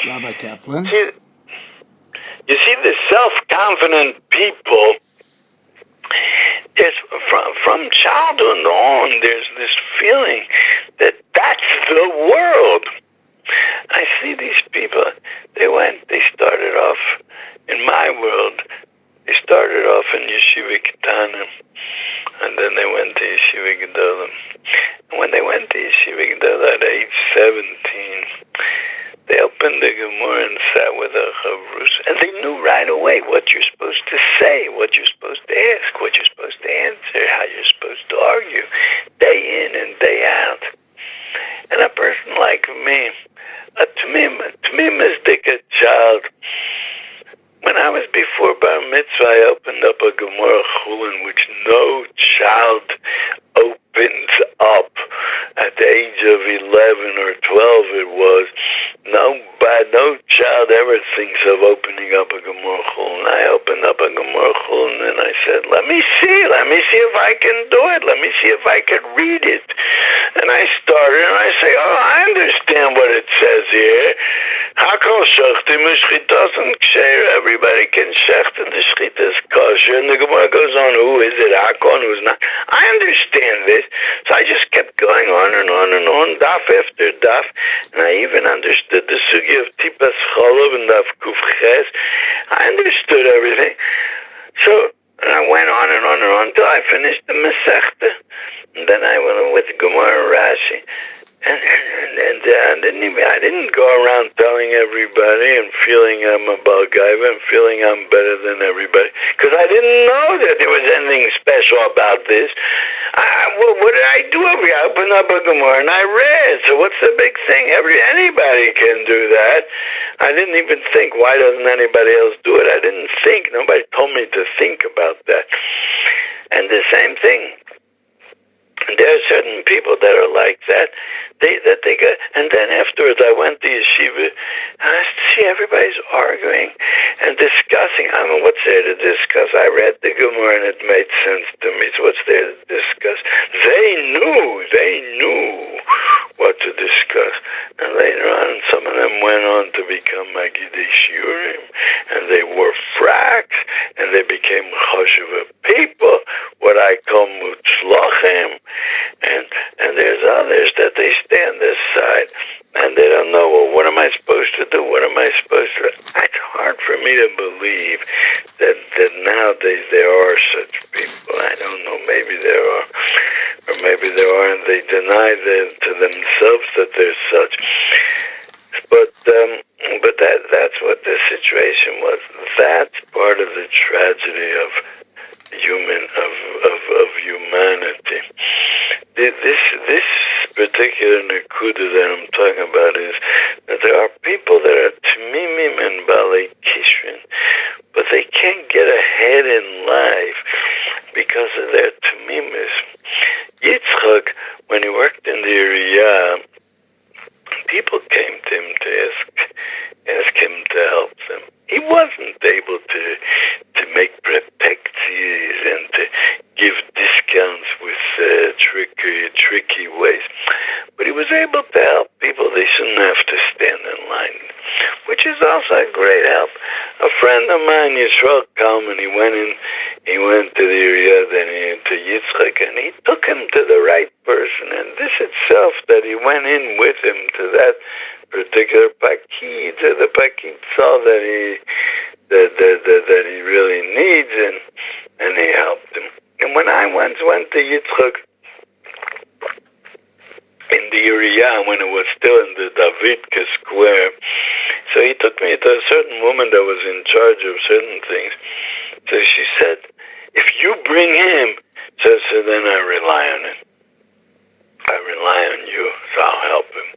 Rabbi Kaplan. See, you see, the self-confident people, from childhood on, there's this feeling that that's the world. I see these people, they started off, in my world, they started off in Yeshiva Ketanim, and then they went to Yeshiva Gedolim. And when they went to Yeshiva Gedolim at age 17, they opened the Gemara and sat with a chavrus, and they knew right away what you're supposed to say, what you're supposed to ask, what you're supposed to answer, how you're supposed to argue, day in and day out. And a person like me, a tmimistic child, when I was before Bar Mitzvah, I opened up a Gemara Chulin, which no child opens up at the age of 11 or 12 it was. No child ever thinks of opening up a Gemara Chulin. I opened up a Gemara Chulin and I said, let me see if I can do it. Let me see if I can read it. And I started and I say, oh, I understand what it says here. Everybody can shecht and the shechita is kosher. And the Gemara goes on, who is it, Hakon, who's not. I understand this. So I just kept going on and on and on, daf after daf. And I even understood the sugi of tipas cholov and daf kuf ches. I understood everything. So I went on and on and on until I finished the Masechta. And then I went with Gemara and Rashi. And I didn't go around telling everybody and feeling I'm a Balgaiva and feeling I'm better than everybody. Because I didn't know that there was anything special about this. What did I do over here? I opened up a Gemara and I read. So what's the big thing? Anybody can do that. I didn't even think, why doesn't anybody else do it? I didn't think. Nobody told me to think about that. And the same thing. There are certain people that are like that. They go, and then afterwards I went to yeshiva, and I see everybody's arguing and discussing. I mean, what's there to discuss? I read the Gemara and it made sense to me. So what's there to discuss? They knew what to discuss. And later on, some of them went on to become Magidei Shiurim, and they wore fracks, and they became choshev people, what I call mutzlachim. And there's others that they stand aside and they don't know, well, what am I supposed to do? What am I supposed to do? It's hard for me to believe that nowadays there are such people. I don't know, maybe there are, or maybe there aren't. They deny to themselves that they're such. But that's what the situation was. That's part of the tragedy of humanity. This particular nakuda that I'm talking about is that there are people that are tmimim and balei kishrin, but they can't get ahead in life because of their tmimis. Yitzock, when he worked in the area, people came to him to ask him to help them. He wasn't able to make protections and to give discounts with tricky ways. But he was able to help people. They shouldn't have to stand in line, which is also a great help. A friend of mine, Yisrael Kalman, he went to the area, then to Yitzchak, and he took him to the right person. And this itself, that he went in with him to that particular pakid, the pakid saw that he really needs, and he helped him. And when I once went to Yitzchak in the area, when it was still in the Davidka square, so he took me to a certain woman that was in charge of certain things. So she said, if you bring him, so then I rely on it. I rely on you, so I'll help him.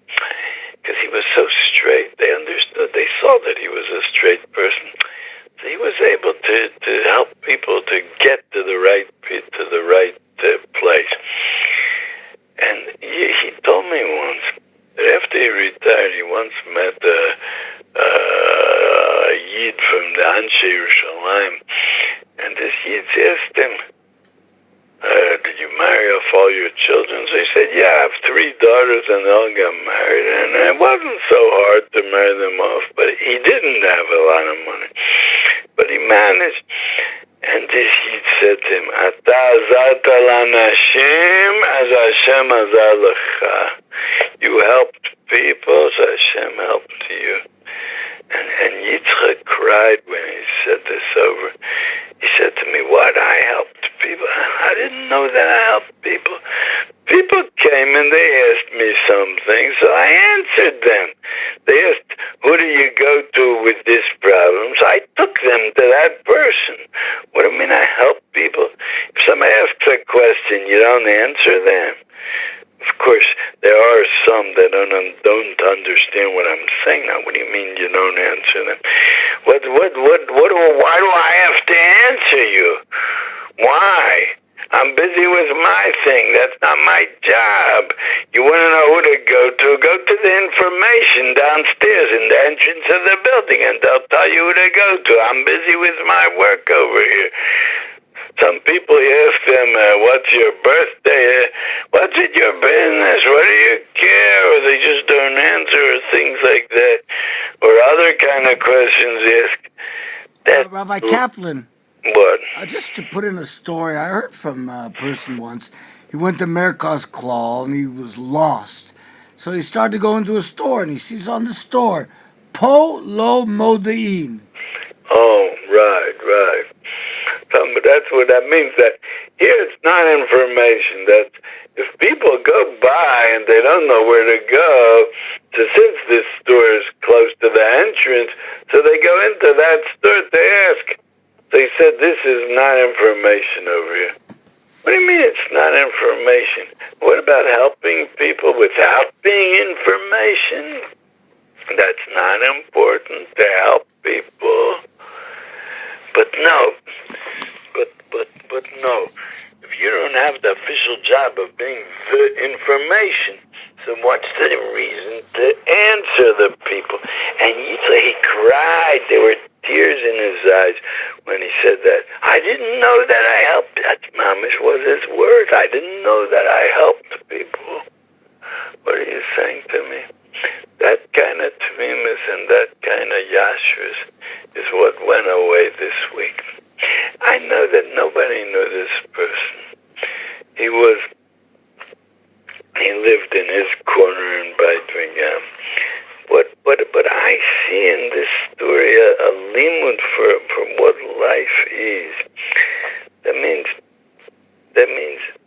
Because he was so straight, they understood, they saw that he was a straight person. So he was able to help people to get to the right place. And he told me once that after he retired, he once met a Yid from the Anshe Yerushalayim, and this Yid asked him, did you marry off all all your children? So he said, yeah, I have 3 daughters and they all got married. And it wasn't so hard to marry them off, but he didn't have a lot of money. But he managed. And this Yid said to him, Ata azarta lanashim as Hashem azar lecha. You helped people, so Hashem helped you. And Yitzchak cried when he said this over. He said to me, what, I helped people? I didn't know that I helped people. People came and they asked me something, so I answered them. They asked, who do you go to with this problem? So I took them to that person. What do you mean I help people? If somebody asks a question, you don't answer them. Of course, there are some that don't understand what I'm saying now. What do you mean you don't answer them? Why do I have to answer you? Why? I'm busy with my thing. That's not my job. You want to know who to go to? Go to the information downstairs in the entrance of the building, and they'll tell you who to go to. I'm busy with my work over here. Some people, you ask them, what's your birthday? What's it your business? What do you care? Or they just don't answer, or things like that. Or other kind of questions ask. Rabbi Caplan. What? Just to put in a story, I heard from a person once. He went to mercaz and he was lost. So he started to go into a store, and he sees on the store, Po Lo Modein. Oh, right. But that's what that means. That here it's not information. That if people go by and they don't know where to go, so since this store is close to the entrance, so they go into that store to ask. So he said, this is not information over here. What do you mean it's not information? What about helping people without being information? That's not important to help people. But no. But no. If you don't have the official job of being the information, so what's the reason to answer the people? And he cried. There were tears in his eyes when he said that. I didn't know that I helped. That mamish was his words. I didn't know that I helped people. What are you saying to me? That kind of tzvimus and that kind of yashrus is what went away this week. I know that nobody knew this person. He lived in his corner in Beit V'Gam. But I see in this story a limud for what life is. That means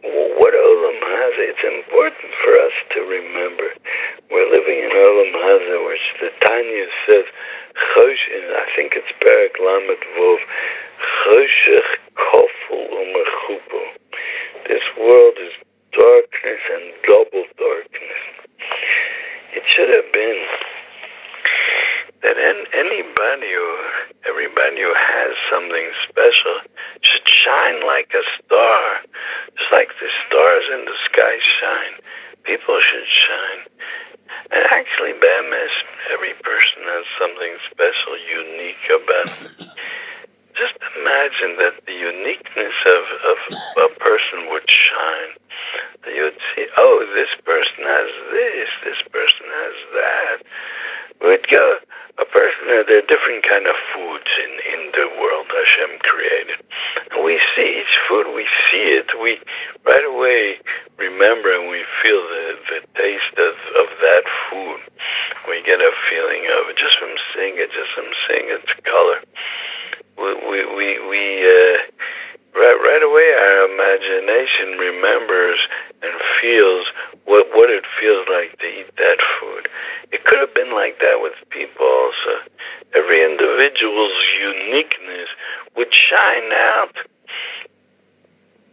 what Olam Hazeh. It's important for us to remember. We're living in Olam Hazeh, which the Tanya says, I think it's Perek Lamed Vov, Choshech Koful Umechupo. This world is darkness and double darkness. It should have been that everybody who has something special should shine like a star. Just like the stars in the sky shine, people should shine. And actually, Be'emes, every person has something special, unique about them. Just imagine that the uniqueness of a person would shine. That you would see, oh, this person has this person has that. We'd go, a person, there are different kind of foods in the world Hashem created. And we see each food, we see it, we right away remember and we feel the taste of that food. We get a feeling of it just from seeing it, its color. Right away our imagination remembers and feels what it feels like to eat that food. It could have been like that with people also. Every individual's uniqueness would shine out.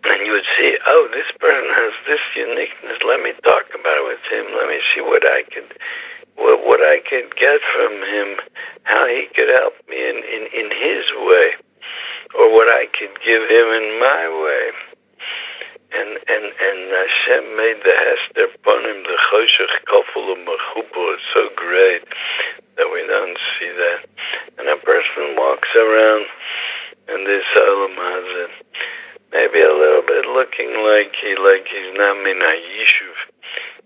And you would see, oh, this person has this uniqueness. Let me talk about it with him. Let me see what I could get from him, how he could help me in his way, or what I could give him in my way. And Hashem made the Hesped upon him, the Choshech Koful Umechupo. It's so great that we don't see that. And a person walks around in this Olam Hazeh, maybe a little bit looking like he's not min ha-yishuv.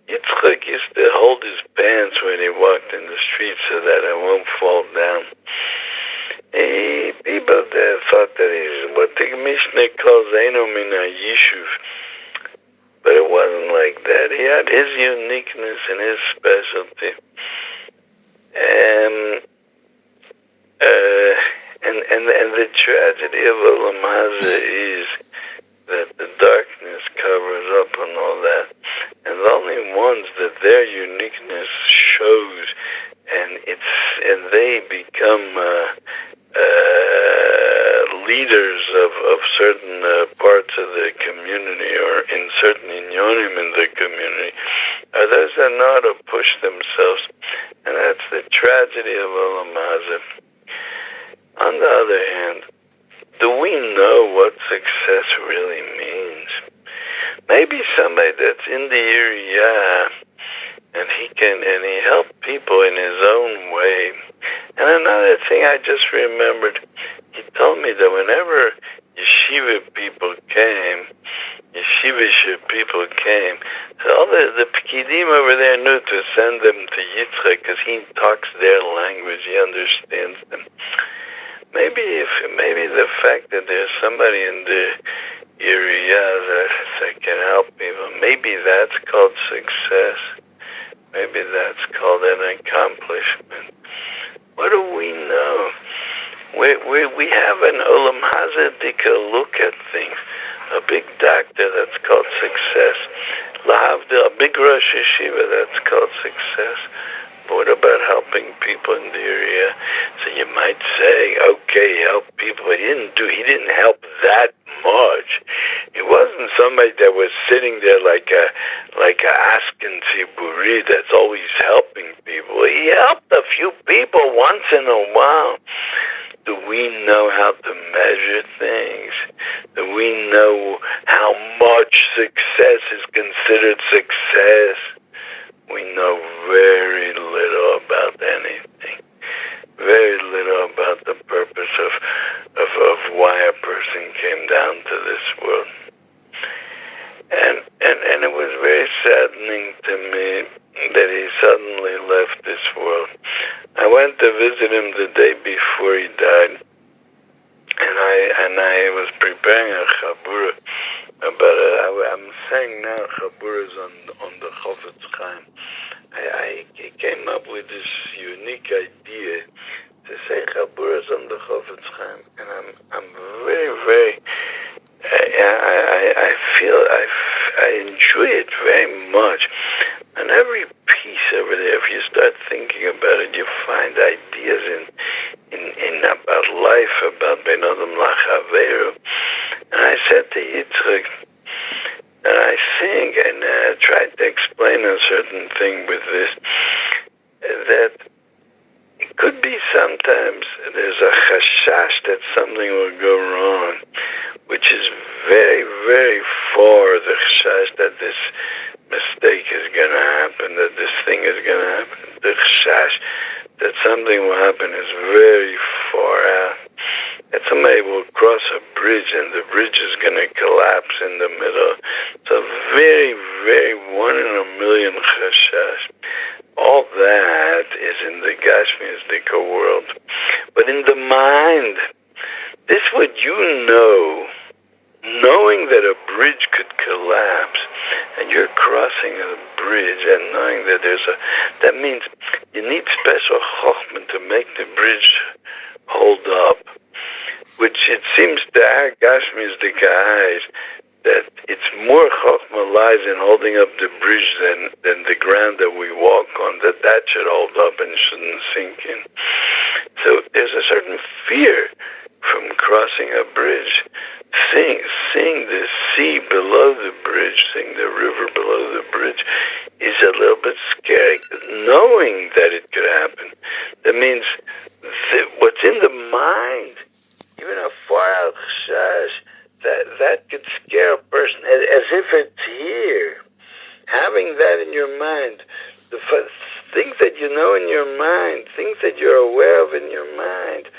Yitzock used to hold his pants when he walked in the street so that it won't fall down. People there thought that he's what the Mishnah calls Eino min ha-yishuv. But it wasn't like that. He had his uniqueness and his specialty. And the tragedy of Olam Hazeh is that the darkness covers up on all that, and the only ones that their uniqueness shows, and they become leaders of certain parts of the community, or in certain inyonim in the community, are those that know how to push themselves, and that's the tragedy of Olam Hazeh. On the other hand, do we know what success really means? Maybe somebody that's in the area and he helped people in his own way. And another thing I just remembered, he told me that whenever yeshivish people came, so all the pkidim over there knew to send them to Yitzchak because he talks their language, he understands them. Maybe the fact that there's somebody in the area that can help people, maybe that's called success. Maybe that's called an accomplishment. What do we know? We have an Olam Hazeh look at things. A big doctor, that's called success. A big Rosh Yeshiva, that's called success. But what about helping people in the area? So you might say, okay, help people, but he didn't help that much. He wasn't somebody that was sitting there like a asking tziburi that's always helping people. He helped a few people once in a while. Do we know how to measure things? Do we know how much success is considered success? We know very little about anything. Very little about the purpose of why a person came down to this world. And it was very saddening to me that he suddenly left this world. I went to visit him the day before he died, and I was preparing a chabura about it. I'm saying now chaburas on the Chofetz Chaim. I came up with this unique idea to say chaburas on the Chofetz Chaim, and I'm very, very. I feel I enjoy it very much. And every piece over there, if you start thinking about it, you find ideas in about life, about Ben Adam Lachaveru. And I said to Yitzchak, and I think, and I tried to explain a certain thing with this, that it could be sometimes there's a chashash that something will go wrong, which is very, very far the chashash that this mistake is going to happen, that this thing is going to happen. The chashash that something will happen is very far out. That somebody will cross a bridge and the bridge is going to collapse in the middle. It's a very, very 1 in a million chashash. All that is in the Gashmiistic world. But in the mind, this what you know, knowing that a bridge could collapse, and you're crossing a bridge and knowing that that means you need special chokhmah to make the bridge hold up, which it seems to our Gashmiistic eyes that it's more chokhmah lies in holding up the bridge than the ground that we walk on, that should hold up and shouldn't sink in. So there's a certain fear from crossing a bridge. Seeing the sea below the bridge, seeing the river below the bridge is a little bit scary. Knowing that it could happen, that means that what's in the mind, even a far out chash, that could scare a person as if it's here. Having that in your mind, the things that you know in your mind, things that you're aware of in your mind,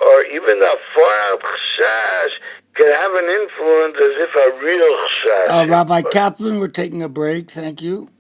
or even a far out chash can have an influence as if a real chashash. Rabbi Kaplan, we're taking a break. Thank you.